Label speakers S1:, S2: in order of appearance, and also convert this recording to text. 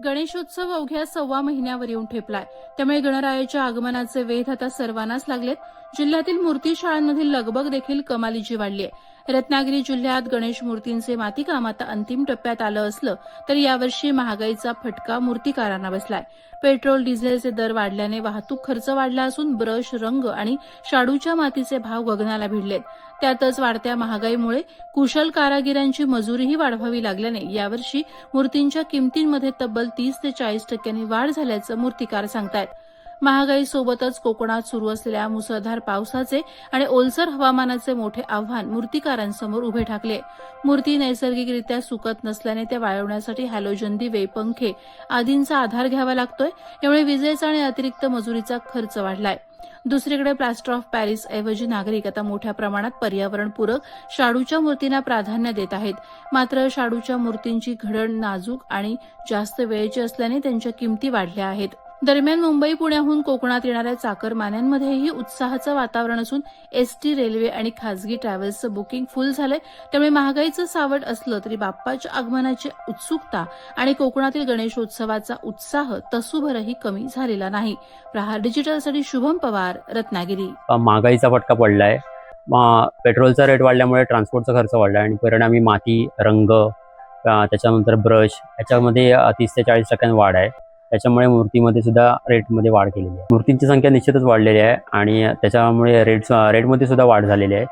S1: गणेशोत्सव अवघ्या 1.25 महिन्यावर येऊन ठेपलाय. त्यामुळे गणरायाच्या आगमनाचे वेध आता सर्वांनाच लागलेत. जिल्ह्यातील मूर्ती शाळांमधील लगबग देखील कमालीची वाढली आहे. रत्नागिरी जिल्ह्यात गणेश मूर्तींचे मातीकाम आता अंतिम टप्प्यात आलं असलं तर यावर्षी महागाईचा फटका मूर्तिकारांना बसलाय. पेट्रोल डिझेलचे दर वाढल्याने वाहतूक खर्च वाढला असून ब्रश, रंग आणि शाडूच्या मातीचे भाव गगनाला भिडलेत. त्यातच वाढत्या महागाईमुळे कुशल कारागिरांची मजुरीही वाढवावी लागल्याने यावर्षी मूर्तींच्या किमतींमध्ये तब्बल 30 ते 40% वाढ झाल्याचं मूर्तिकार सांगतायत. महागाईसोबतच कोकणात सुरू असलेल्या मुसळधार पावसाचे आणि ओलसर हवामानाचे मोठे आव्हान मूर्तिकारांसमोर उभे ठाकले. मूर्ती नैसर्गिकरित्या सुकत नसल्याने त्या वाळवण्यासाठी हॅलोजन दिवे, पंखे आदींचा आधार घ्यावा लागतोय. यामुळे विजेचा आणि अतिरिक्त मजुरीचा खर्च वाढलाय. दुसरीकडे प्लास्टर ऑफ पॅरिस ऐवजी नागरिक आता मोठ्या प्रमाणात पर्यावरणपूरक शाडूच्या मूर्तींना प्राधान्य देत आहेत. मात्र शाडूच्या मूर्तींची घडण नाजूक आणि जास्त वेळेची असल्याने त्यांच्या किमती वाढल्या आहेत. दरम्यान मुंबई पुण्याहून कोकणात येणाऱ्या चाकरमान्यांमध्येही उत्साहाचं वातावरण असून एसटी, रेल्वे आणि खासगी ट्रॅव्हल्सचं बुकिंग फुल झालंय. त्यामुळे महागाईचं सावट असलं तरी बाप्पाच्या आगमनाची उत्सुकता आणि कोकणातील गणेशोत्सवाचा उत्साह तसूभरही कमी झालेला नाही. प्रहार डिजिटलसाठी शुभम पवार, रत्नागिरी.
S2: महागाईचा फटका पडलाय. पेट्रोलचा रेट वाढल्यामुळे ट्रान्सपोर्टचा खर्च वाढला आणि परिणामी माती, रंग, त्याच्यानंतर ब्रश याच्यामध्ये 30 ते 40% वाढ आहे. त्याच्यामुळे सुद्धा रेटमध्ये वाढ केलेली आहे. मूर्तींची संख्या निश्चितच वाढलेली आहे आणि त्याच्यामुळे रेटमध्ये सुद्धा वाढ झालेली आहे.